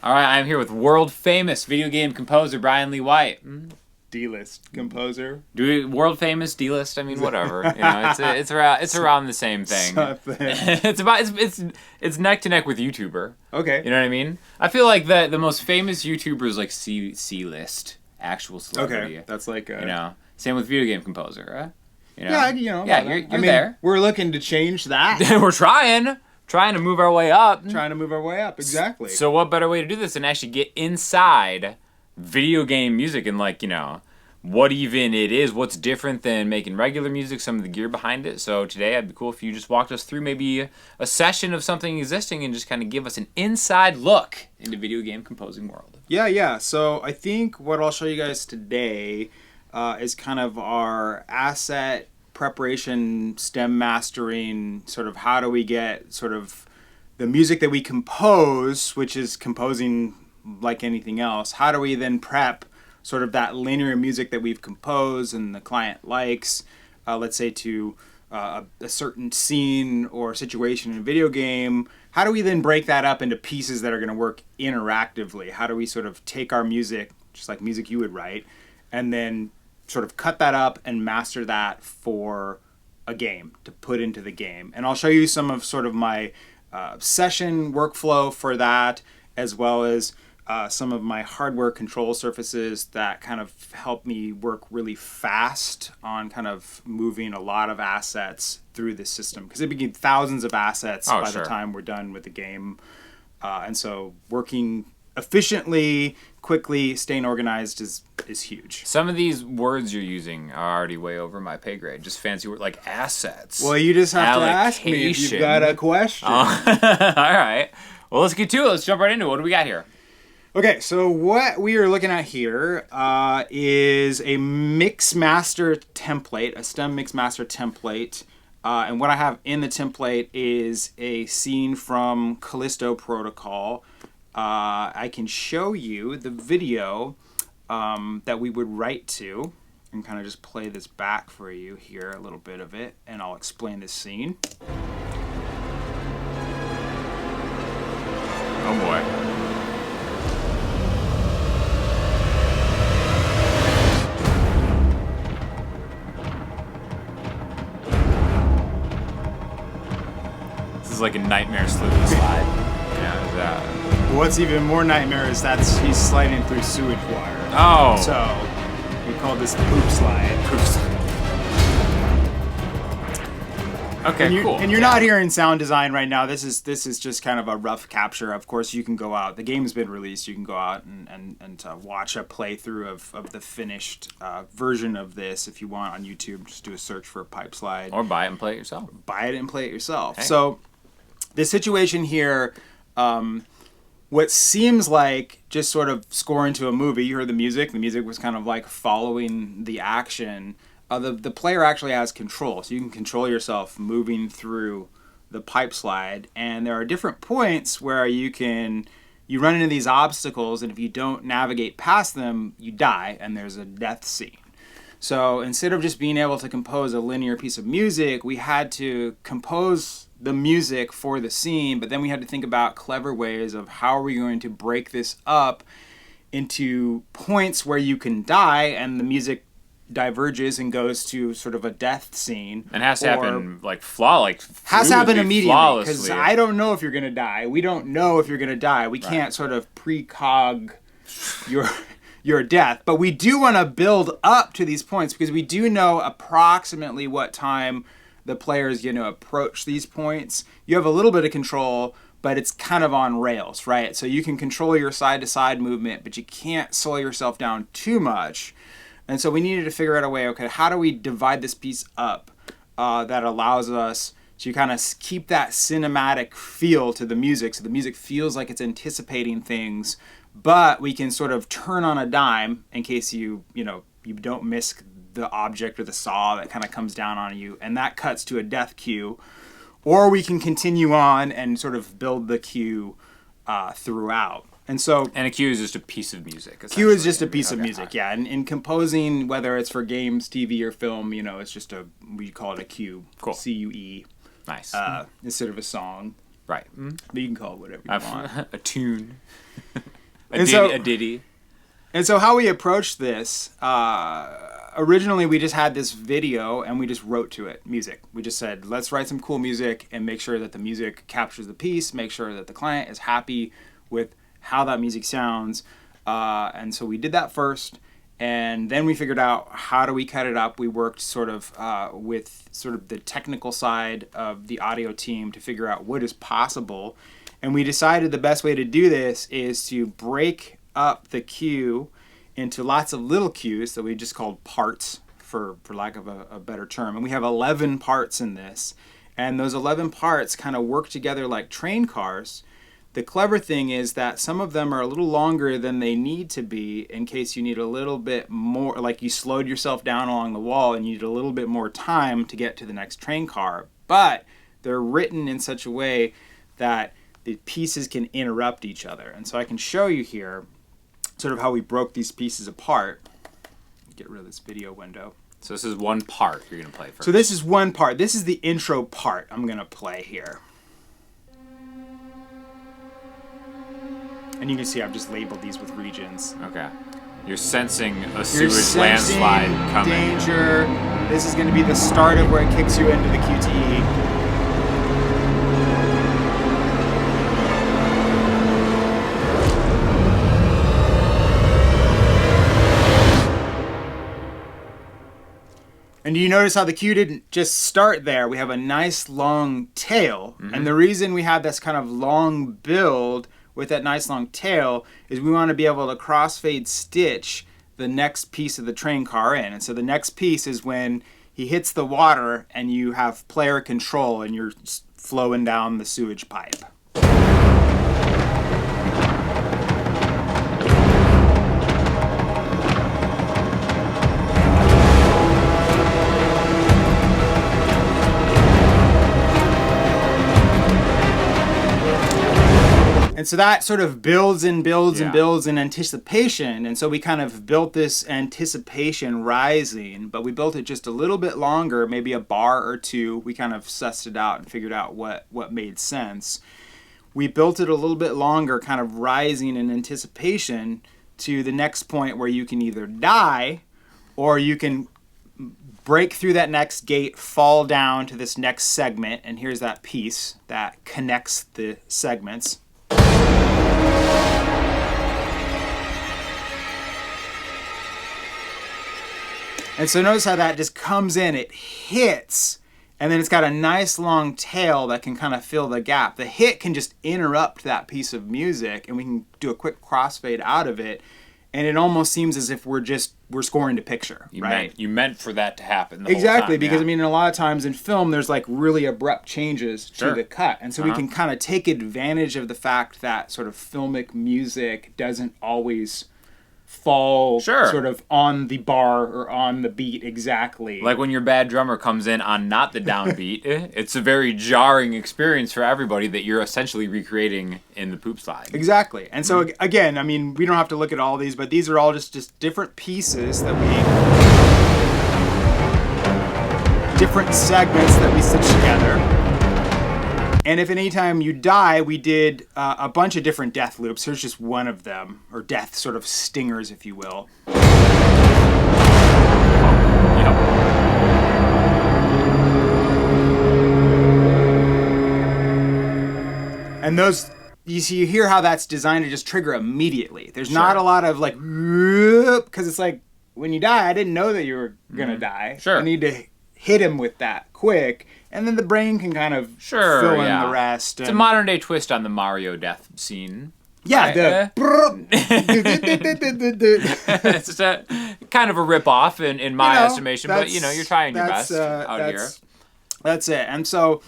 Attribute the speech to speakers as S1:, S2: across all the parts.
S1: All right, I'm here with world-famous video game composer Brian Lee White.
S2: D-list composer.
S1: World famous D-list. I mean, whatever. You know, it's around the same thing. it's neck to neck with YouTuber.
S2: Okay.
S1: You know what I mean? I feel like the most famous YouTuber is like C-list, actual celebrity.
S2: Okay, that's like
S1: same with video game composer, right?
S2: Yeah,
S1: You're there.
S2: We're looking to change that.
S1: We're trying to move our way up.
S2: Exactly.
S1: So what better way to do this than actually get inside video game music and what even it is, what's different than making regular music, some of the gear behind it. So today it'd be cool if you just walked us through maybe a session of something existing and just kind of give us an inside look into video game composing world.
S2: Yeah. So I think what I'll show you guys today is kind of our asset preparation, stem mastering, sort of how do we get sort of the music that we compose, which is composing like anything else, how do we then prep sort of that linear music that we've composed and the client likes, let's say to a certain scene or situation in a video game, how do we then break that up into pieces that are going to work interactively? How do we sort of take our music, just like music you would write, and then sort of cut that up and master that for a game to put into the game? And I'll show you some of sort of my session workflow for that, as well as some of my hardware control surfaces that kind of help me work really fast on kind of moving a lot of assets through the system, because it became thousands of assets by the time we're done with the game. And so working efficiently, quickly, staying organized is huge.
S1: Some of these words you're using are already way over my pay grade. Just fancy words like assets.
S2: Well, you just have to ask me if you've got a question.
S1: All right. Well, let's get to it. Let's jump right into it. What do we got here?
S2: Okay, so what we are looking at here is a mix master template, a stem mix master template. And what I have in the template is a scene from Calisto Protocol. I can show you the video that we would write to, and kind of just play this back for you here, a little bit of it, and I'll explain this scene.
S1: Oh boy. This is like a nightmare slip and slide. Yeah,
S2: What's even more nightmare is that he's sliding through sewage water.
S1: Oh.
S2: So we call this the poop slide.
S1: Poop slide. Okay, cool.
S2: And you're not hearing sound design right now. This is just kind of a rough capture. Of course, you can go out. The game's been released. You can go out and watch a playthrough of the finished version of this if you want on YouTube. Just do a search for Pipe Slide.
S1: Or buy it and play it yourself.
S2: Hey. So the situation here, what seems like just sort of scoring to a movie. You heard the music. The music was kind of like following the action. The player actually has control, so you can control yourself moving through the pipe slide, and there are different points where you run into these obstacles, and if you don't navigate past them, you die, and there's a death scene. So instead of just being able to compose a linear piece of music, we had to compose the music for the scene, but then we had to think about clever ways of how are we going to break this up into points where you can die, and the music diverges and goes to sort of a death scene.
S1: And has to happen
S2: has to happen immediately, because I don't know if you're gonna die. We don't know if you're gonna die. We can't sort of precog your death, but we do want to build up to these points because we do know approximately what time the player is going to approach these points. You have a little bit of control, but it's kind of on rails, right? So you can control your side-to-side movement, but you can't slow yourself down too much. And so we needed to figure out a way, okay, how do we divide this piece up that allows us to kind of keep that cinematic feel to the music, so the music feels like it's anticipating things, but we can sort of turn on a dime in case you don't miss the object or the saw that kind of comes down on you, and that cuts to a death cue. Or we can continue on and sort of build the cue throughout. And
S1: a cue is just a piece of music.
S2: Cue is just a piece of music, yeah. And in composing, whether it's for games, TV, or film, it's just we call it a cue.
S1: Cool.
S2: CUE.
S1: Nice.
S2: Instead of a song.
S1: Right.
S2: But you can call it whatever you want.
S1: A tune.
S2: So-
S1: A ditty.
S2: And so how we approached this, originally we just had this video and we just wrote to it music. We just said, let's write some cool music and make sure that the music captures the piece, make sure that the client is happy with how that music sounds. And so we did that first. And then we figured out how do we cut it up. We worked sort of with sort of the technical side of the audio team to figure out what is possible. And we decided the best way to do this is to break up the cue into lots of little cues that we just called parts, for lack of a better term. And we have 11 parts in this. And those 11 parts kind of work together like train cars. The clever thing is that some of them are a little longer than they need to be in case you need a little bit more, like you slowed yourself down along the wall and you need a little bit more time to get to the next train car. But they're written in such a way that the pieces can interrupt each other. And so I can show you here sort of how we broke these pieces apart. Get rid of this video window.
S1: So this is one part you're going to play first.
S2: So this is one part. This is the intro part I'm going to play here. And you can see I've just labeled these with regions.
S1: Okay. You're sensing a
S2: You're
S1: sewage
S2: sensing
S1: landslide coming.
S2: danger. This is going to be the start of where it kicks you into the QTE. And do you notice how the cue didn't just start there? We have a nice long tail. Mm-hmm. And the reason we have this kind of long build with that nice long tail is we want to be able to crossfade stitch the next piece of the train car in. And so the next piece is when he hits the water and you have player control and you're flowing down the sewage pipe. And so that sort of builds and builds and builds in anticipation. And so we kind of built this anticipation rising, but we built it just a little bit longer, maybe a bar or two. We kind of sussed it out and figured out what made sense. We built it a little bit longer, kind of rising in anticipation to the next point where you can either die or you can break through that next gate, fall down to this next segment. And here's that piece that connects the segments. And so notice how that just comes in, it hits, and then it's got a nice long tail that can kind of fill the gap. The hit can just interrupt that piece of music, and we can do a quick crossfade out of it, and it almost seems as if we're scoring to picture, right?
S1: You meant for that to happen the
S2: exactly,
S1: whole time,
S2: because I mean, a lot of times in film, there's like really abrupt changes to the cut, and so we can kind of take advantage of the fact that sort of filmic music doesn't always fall sort of on the bar or on the beat exactly.
S1: Like when your bad drummer comes in on not the downbeat, it's a very jarring experience for everybody that you're essentially recreating in the poop slide.
S2: Exactly. And so again, I mean, we don't have to look at all these, but these are all just different pieces that different segments that we stitch together. And if at any time you die, we did a bunch of different death loops. Here's just one of them, or death sort of stingers, if you will. And those, you hear how that's designed to just trigger immediately. There's not a lot of like, because it's like, when you die, I didn't know that you were going to die. I need to hit him with that quick. And then the brain can kind of fill in the rest.
S1: It's a modern day twist on the Mario death scene.
S2: Yeah,
S1: it's just a kind of a rip-off in my estimation, but you're trying your best out here.
S2: That's it. And so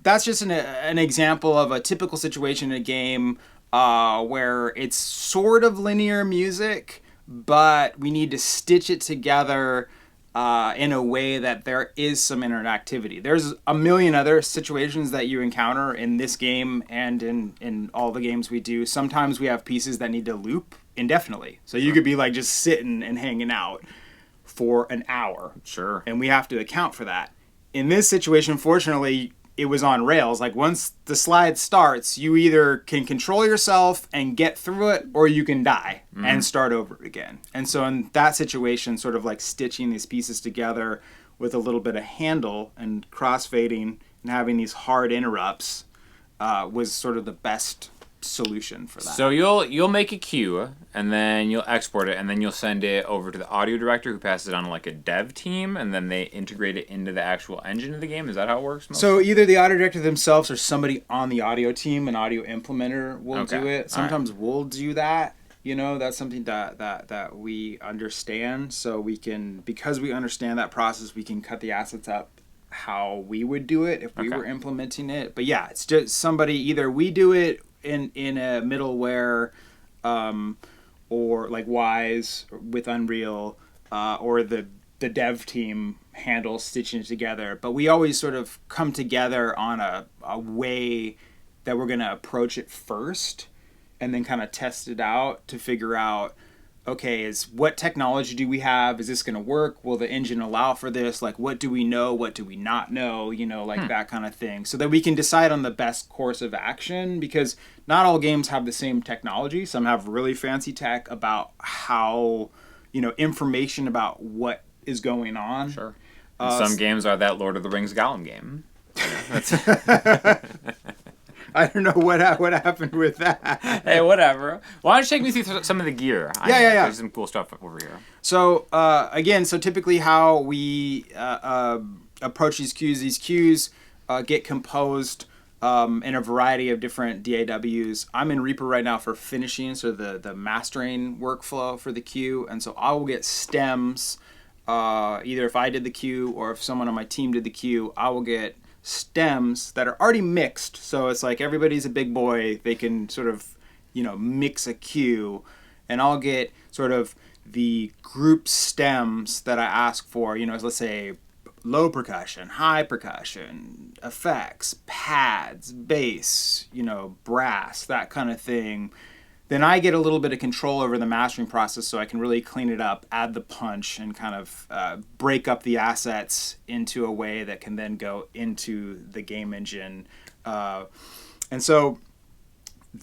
S2: that's just an example of a typical situation in a game where it's sort of linear music, but we need to stitch it together in a way that there is some interactivity. There's a million other situations that you encounter in this game and in all the games we do. Sometimes we have pieces that need to loop indefinitely. So you could be like just sitting and hanging out for an hour.
S1: Sure.
S2: And we have to account for that. In this situation, fortunately, it was on rails. Like once the slide starts, you either can control yourself and get through it, or you can die and start over again. And so in that situation, sort of like stitching these pieces together with a little bit of handle and crossfading and having these hard interrupts was sort of the best solution for that.
S1: So you'll make a cue, and then you'll export it, and then you'll send it over to the audio director, who passes it on to like a dev team, and then they integrate it into the actual engine of the game. Is that how it works?
S2: So either the audio director themselves or somebody on the audio team, an audio implementer, will do it. Sometimes we'll do that. You know, that's something that we understand. So we can, because we understand that process, we can cut the assets up how we would do it if we were implementing it. But yeah, it's just somebody, either we do it in a middleware or like Wise with Unreal or the dev team handles stitching it together. But we always sort of come together on a way that we're going to approach it first, and then kind of test it out to figure out, okay, what technology do we have? Is this going to work? Will the engine allow for this? Like, what do we know? What do we not know? You know, like that kind of thing. So that we can decide on the best course of action, because not all games have the same technology. Some have really fancy tech about how, you know, information about what is going on.
S1: Sure. And some games are that Lord of the Rings Gollum game. That's
S2: I don't know what happened with that.
S1: Hey, whatever. Why don't you take me through some of the gear?
S2: Yeah.
S1: There's some cool stuff over here.
S2: So, again, typically how we approach these cues get composed in a variety of different DAWs. I'm in Reaper right now for finishing, so the mastering workflow for the cue. And so I will get stems, either if I did the cue or if someone on my team did the cue, I will get stems that are already mixed. So it's like everybody's a big boy. They can sort of, you know, mix a cue, and I'll get sort of the group stems that I ask for, you know, let's say low percussion, high percussion, effects, pads, bass, you know, brass, that kind of thing. Then I get a little bit of control over the mastering process, so I can really clean it up, add the punch, and kind of break up the assets into a way that can then go into the game engine. And so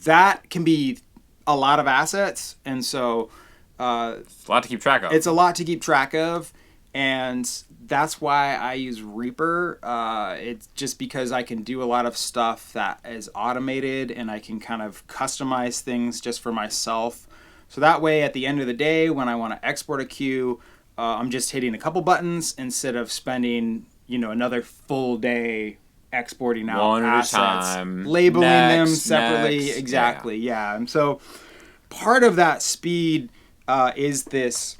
S2: that can be a lot of assets, and so
S1: it's a lot to keep track of.
S2: It's a lot to keep track of, and that's why I use Reaper. It's just because I can do a lot of stuff that is automated, and I can kind of customize things just for myself. So that way, at the end of the day, when I want to export a cue, I'm just hitting a couple buttons instead of spending, you know, another full day exporting out
S1: one
S2: assets,
S1: at a time,
S2: labeling them
S1: next,
S2: separately.
S1: next.
S2: Exactly, yeah. And so part of that speed is this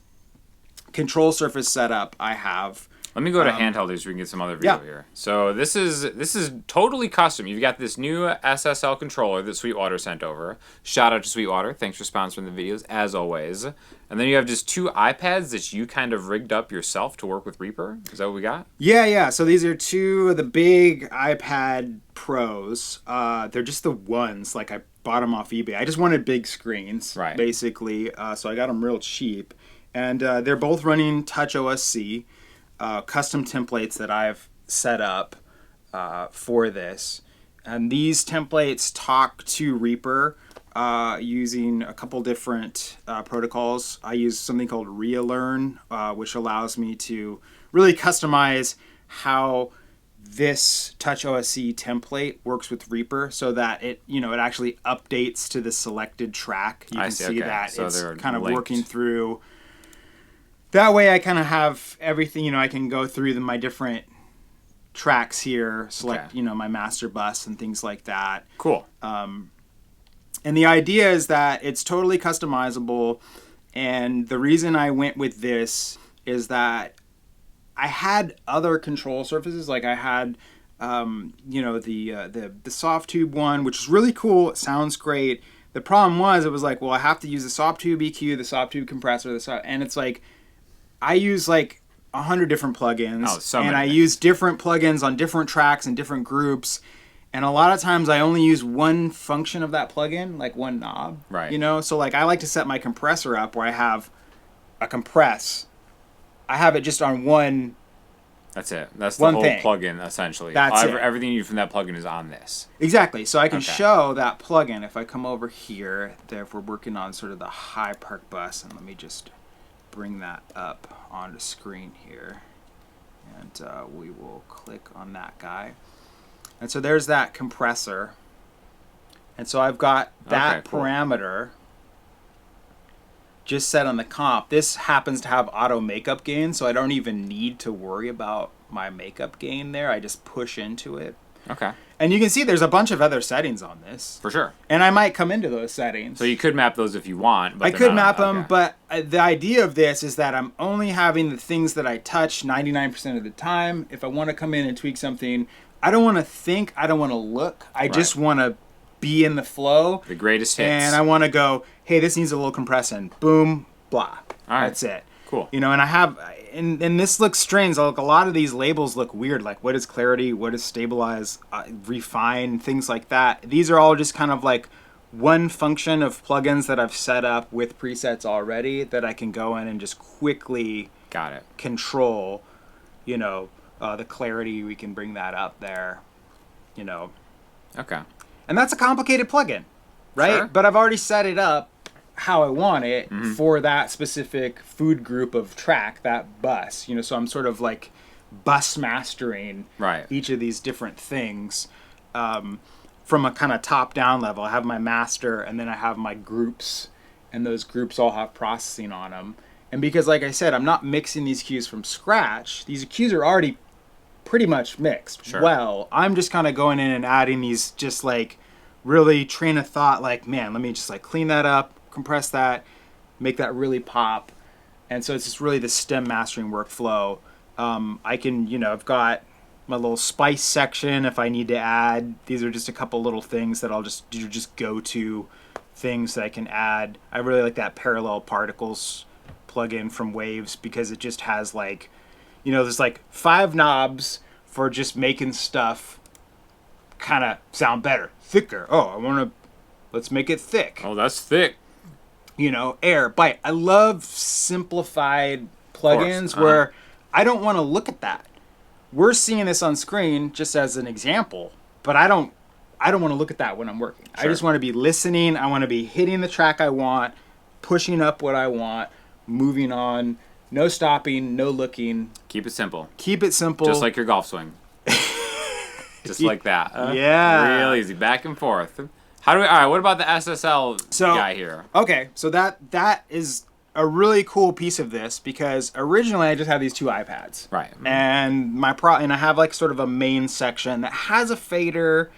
S2: control surface setup I have.
S1: Let me go to handheld here so we can get some other video here. So this is totally custom. You've got this new SSL controller that Sweetwater sent over. Shout out to Sweetwater. Thanks for sponsoring the videos, as always. And then you have just two iPads that you kind of rigged up yourself to work with Reaper. Is that what we got?
S2: Yeah. So these are two of the big iPad Pros. They're just the ones. Like, I bought them off eBay. I just wanted big screens,
S1: right,
S2: basically. So I got them real cheap. And they're both running TouchOSC. Custom templates that I've set up for this. And these templates talk to Reaper using a couple different protocols. I use something called Relearn, which allows me to really customize how this TouchOSC template works with Reaper, so that it actually updates to the selected track. You can see that so it's kind of linked, working through. That way I kind of have everything, I can go through my different tracks here, select, my master bus and things like that.
S1: Cool.
S2: And the idea is that it's totally customizable. And the reason I went with this is that I had other control surfaces. Like I had, the soft tube one, which is really cool. It sounds great. The problem was, it was like, well, I have to use the soft tube EQ, the soft tube compressor, and it's like, I use like 100 different plugins, and I use different plugins on different tracks and different groups. And a lot of times I only use one function of that plugin, like one knob,
S1: right?
S2: So like I like to set my compressor up where I have a compress. I have it just on one
S1: That's it. That's the
S2: One
S1: whole
S2: thing.
S1: plugin, essentially.
S2: That's it.
S1: Everything you need from that plugin is on this.
S2: Exactly. So I can
S1: Okay.
S2: show that plugin if I come over here. There, if we're working on sort of the high park bus, and let me just bring that up onto screen here, and we will click on that guy. And so there's that compressor. And so I've got that
S1: Okay, cool.
S2: parameter just set on the comp. This happens to have auto makeup gain, so I don't even need to worry about my makeup gain there. I just push into it.
S1: Okay.
S2: And you can see there's a bunch of other settings on this.
S1: For sure.
S2: And I might come into those settings.
S1: So you could map those if you want. But
S2: I
S1: they're
S2: could
S1: not-
S2: map them,
S1: okay.
S2: but the idea of this is that I'm only having the things that I touch 99% of the time. If I want to come in and tweak something, I don't want to think, I don't want to look. I just want to be in the flow.
S1: The greatest hits.
S2: And I want to go, hey, this needs a little compressing. Boom, blah.
S1: All right.
S2: That's it.
S1: Cool.
S2: You know, and I have, and this looks strange. Like a lot of these labels look weird. Like what is clarity? What is stabilize? Refine? Things like that. These are all just kind of like one function of plugins that I've set up with presets already that I can go in and just quickly
S1: Got it.
S2: control. You know, the clarity. We can bring that up there. You know,
S1: Okay.
S2: and that's a complicated plugin, right?
S1: Sure.
S2: But I've already set it up how I want it for that specific food group of track, that bus. You know, so I'm sort of like bus mastering
S1: Right.
S2: each of these different things from a kind of top-down level. I have my master, and then I have my groups, and those groups all have processing on them. And because, like I said, I'm not mixing these cues from scratch, these cues are already pretty much mixed.
S1: Sure.
S2: Well, I'm just kind of going in and adding these just like really train of thought, like, man, let me just like clean that up, compress that, make that really pop. And so it's just really the stem mastering workflow. I can, you know, I've got my little spice section if I need to add. These are just a couple little things that I'll just do, just go to things that I can add. I really like that parallel particles plugin from Waves because it just has like, you know, there's like 5 knobs for just making stuff kind of sound better, thicker. Oh, let's make it thick.
S1: Oh, that's thick.
S2: You know, air, bite. I love simplified plugins
S1: Uh-huh.
S2: where I don't want to look at that. We're seeing this on screen just as an example, but I don't want to look at that when I'm working. I
S1: Sure.
S2: just want to be listening. I want to be hitting the track I want, pushing up what I want, moving on. No stopping, no looking.
S1: Keep it simple.
S2: Keep it simple.
S1: Just like your golf swing. Just like that.
S2: Yeah.
S1: Real easy. Back and forth. All right, what about the SSL guy here?
S2: Okay, so that is a really cool piece of this because originally I just had these 2 iPads.
S1: Right.
S2: And and I have like sort of a main section that has a fader.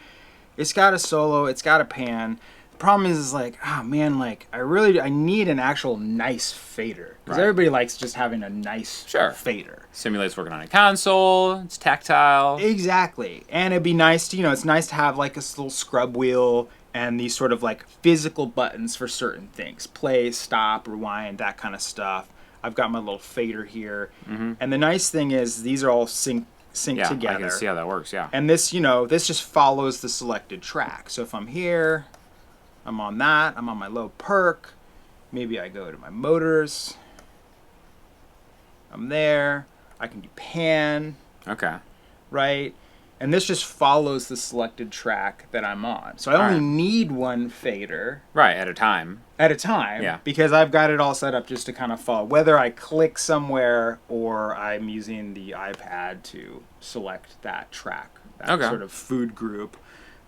S2: It's got a solo, it's got a pan. The problem is like, oh man, like I need an actual nice fader. Because
S1: Right.
S2: everybody likes just having a nice
S1: Sure.
S2: fader.
S1: Simulates working on a console. It's tactile.
S2: Exactly. And it'd be nice to, it's nice to have like a little scrub wheel and these sort of like physical buttons for certain things. Play, stop, rewind, that kind of stuff. I've got my little fader here.
S1: Mm-hmm.
S2: And the nice thing is these are all synced
S1: Yeah,
S2: together.
S1: I can see how that works, yeah.
S2: And this, this just follows the selected track. So if I'm here, I'm on that, I'm on my low perk. Maybe I go to my motors. I'm there. I can do pan.
S1: Okay.
S2: Right? And this just follows the selected track that I'm on. So I only
S1: Alright.
S2: need one fader
S1: Right, at a time.
S2: at a time
S1: Yeah.
S2: because I've got it all set up just to kind of follow. Whether I click somewhere or I'm using the iPad to select that track, that
S1: Okay.
S2: sort of food group.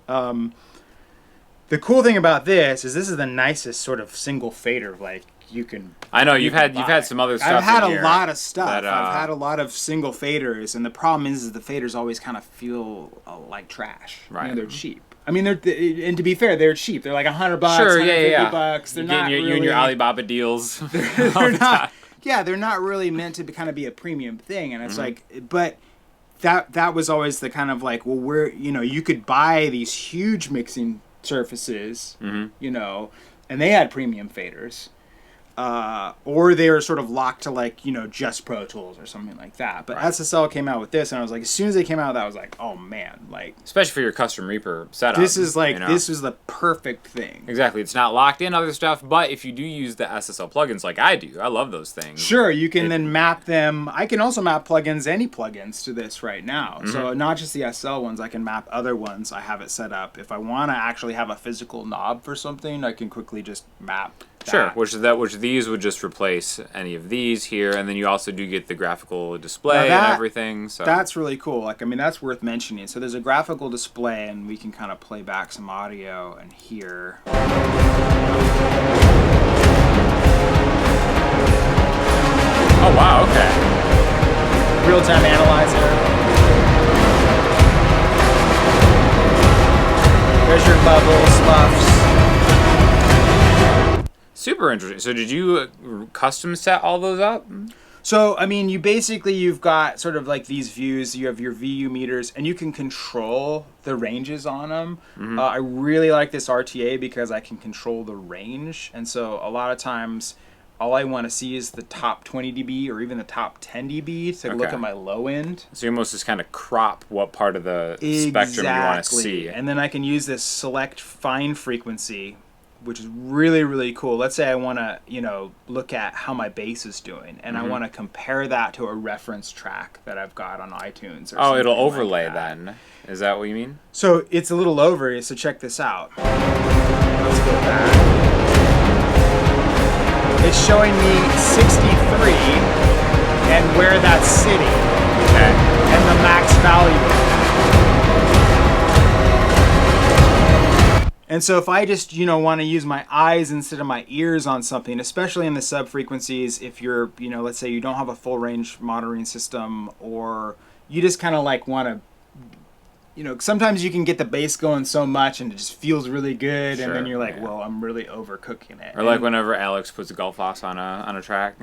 S2: The cool thing about this is the nicest sort of single fader like you can.
S1: I know you've
S2: can
S1: had
S2: buy.
S1: some other stuff.
S2: I've had
S1: in
S2: a
S1: here
S2: lot of stuff.
S1: that,
S2: I've had a lot of single faders, and the problem is the faders always kind of feel like trash.
S1: Right.
S2: They're cheap. I mean, and to be fair, they're cheap. They're like $100,
S1: Sure,
S2: $150
S1: yeah.
S2: bucks. They're
S1: You
S2: not
S1: you
S2: really.
S1: and your Alibaba deals.
S2: They're not. Yeah, they're not really meant to kind of be a premium thing, and it's like, but that was always the kind of like, well, you could buy these huge mixing surfaces, and they had premium faders. or they were sort of locked to like, just Pro Tools or something like that. But SSL came out with this, and I was like, as soon as they came out, I was like, oh man, like,
S1: especially for your custom Reaper setup.
S2: this is like this is the perfect thing.
S1: Exactly, it's not locked in other stuff, but if you do use the SSL plugins like I do, I love those things.
S2: Sure, you can then map them. I can also map any plugins to this right now. So not just the SSL ones, I can map other ones. I have it set up. If I want to actually have a physical knob for something, I can quickly just map that.
S1: Sure, which these would just replace any of these here, and then you also do get the graphical display and everything. So
S2: that's really cool. Like, I mean, that's worth mentioning. So there's a graphical display, and we can kind of play back some audio and hear.
S1: Oh wow, okay.
S2: Real-time analyzer. There's your levels, buffs.
S1: Super interesting. So did you custom set all those up?
S2: So, I mean, you've got sort of like these views. You have your VU meters, and you can control the ranges on them. I really like this RTA because I can control the range. And so a lot of times, all I want to see is the top 20 dB or even the top 10 dB to look at my low end.
S1: So you almost just kind of crop what part of the spectrum you want to see.
S2: And then I can use this select fine frequency, which is really, really cool. Let's say I want to, look at how my bass is doing, and I want to compare that to a reference track that I've got on iTunes. Or
S1: it'll overlay like then. Is that what you mean?
S2: So it's a little over, so check this out. Let's go back. It's showing me 63 and where that's sitting.
S1: Okay.
S2: And the max value. And so if I just, want to use my eyes instead of my ears on something, especially in the sub frequencies, if you're, let's say you don't have a full range monitoring system, or you just kind of like want to, sometimes you can get the bass going so much and it just feels really good. And then you're like, well, I'm really overcooking it.
S1: Or like whenever Alex puts a golf off on a track.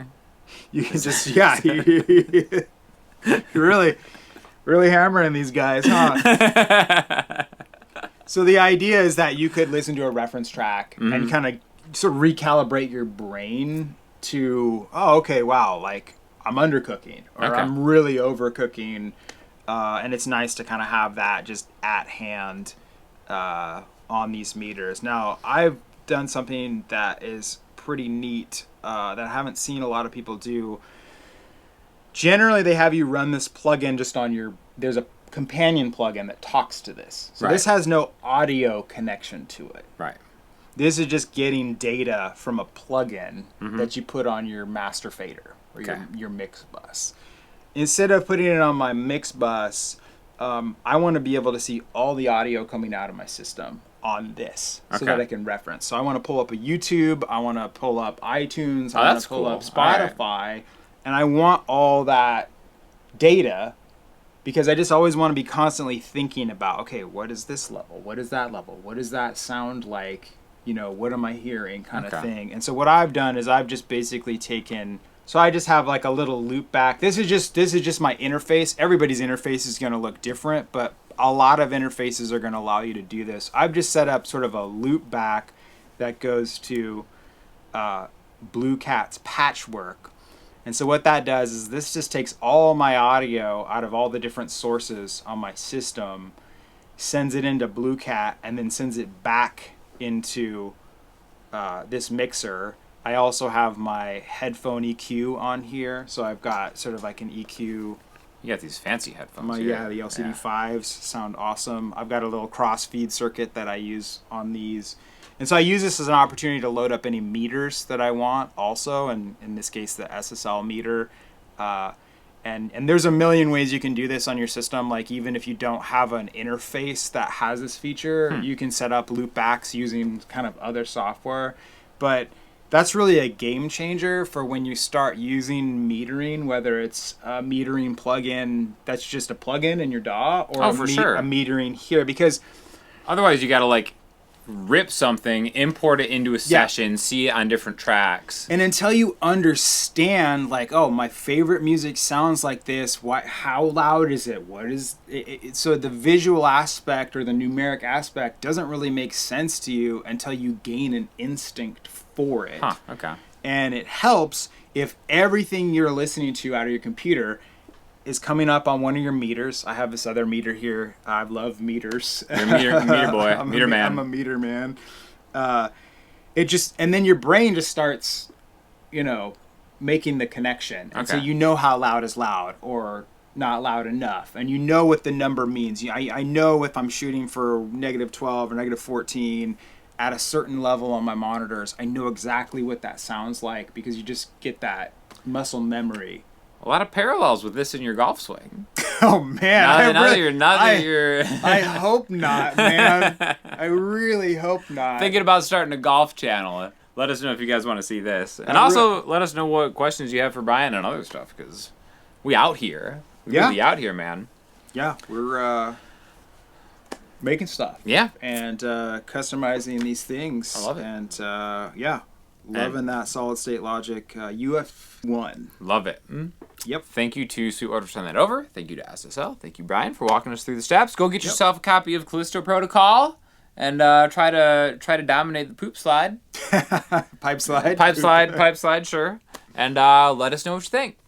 S2: You can just, you're really hammering these guys, huh? So the idea is that you could listen to a reference track and kind of sort of recalibrate your brain to, okay, wow, like I'm undercooking or I'm really overcooking. And it's nice to kind of have that just at hand on these meters. Now, I've done something that is pretty neat that I haven't seen a lot of people do. Generally, they have you run this plugin just on there's a companion plugin that talks to this. So this has no audio connection to it.
S1: Right.
S2: This is just getting data from a plugin that you put on your master fader or your mix bus. Instead of putting it on my mix bus, I want to be able to see all the audio coming out of my system on this so that I can reference. So I want to pull up a YouTube, I want to pull up iTunes, I want to pull up Spotify, and I want all that data because I just always want to be constantly thinking about, okay, what is this level? What is that level? What does that sound like? What am I hearing kind of thing. And so what I've done is I've just basically taken, so I just have like a little loop back. This is just my interface. Everybody's interface is going to look different, but a lot of interfaces are going to allow you to do this. I've just set up sort of a loop back that goes to Blue Cat's Patchwork. And so what that does is this just takes all my audio out of all the different sources on my system, sends it into Blue Cat, and then sends it back into this mixer. I also have my headphone EQ on here, so I've got sort of like an EQ.
S1: You got these fancy headphones.
S2: The LCD 5s sound awesome. I've got a little cross-feed circuit that I use on these. And so I use this as an opportunity to load up any meters that I want also, and in this case, the SSL meter. And there's a million ways you can do this on your system. Like even if you don't have an interface that has this feature, you can set up loopbacks using kind of other software. But that's really a game changer for when you start using metering, whether it's a metering plugin that's just a plugin in your DAW or a metering here. Because
S1: otherwise you got to like rip something, import it into a session, see it on different tracks.
S2: And until you understand, like, oh, my favorite music sounds like this, how loud is it? What is it? So the visual aspect or the numeric aspect doesn't really make sense to you until you gain an instinct for it.
S1: Okay.
S2: And it helps if everything you're listening to out of your computer is coming up on one of your meters. I have this other meter here. I love meters.
S1: You're a meter boy, meter man.
S2: I'm a meter man. And then your brain just starts, making the connection. And so
S1: Okay.
S2: you know how loud is loud or not loud enough. And you know what the number means. I know if I'm shooting for -12 or -14 at a certain level on my monitors, I know exactly what that sounds like because you just get that muscle memory.
S1: A lot of parallels with this in your golf swing.
S2: Oh man!
S1: Now that you're
S2: I hope not, man. I really hope not.
S1: thinking about starting a golf channel, let us know if you guys want to see this, and also let us know what questions you have for Brian and other stuff because we out here. We really out here, man.
S2: Yeah, we're making stuff.
S1: Yeah,
S2: and customizing these things.
S1: I love it.
S2: And loving that solid state logic UF1.
S1: love it.
S2: Yep.
S1: Thank you to Sweetwater for sending that over. Thank you to SSL. Thank you, Brian, for walking us through the steps. Go get yourself a copy of Callisto Protocol and try to dominate the poop slide.
S2: Pipe slide.
S1: Pipe slide, sure. And let us know what you think.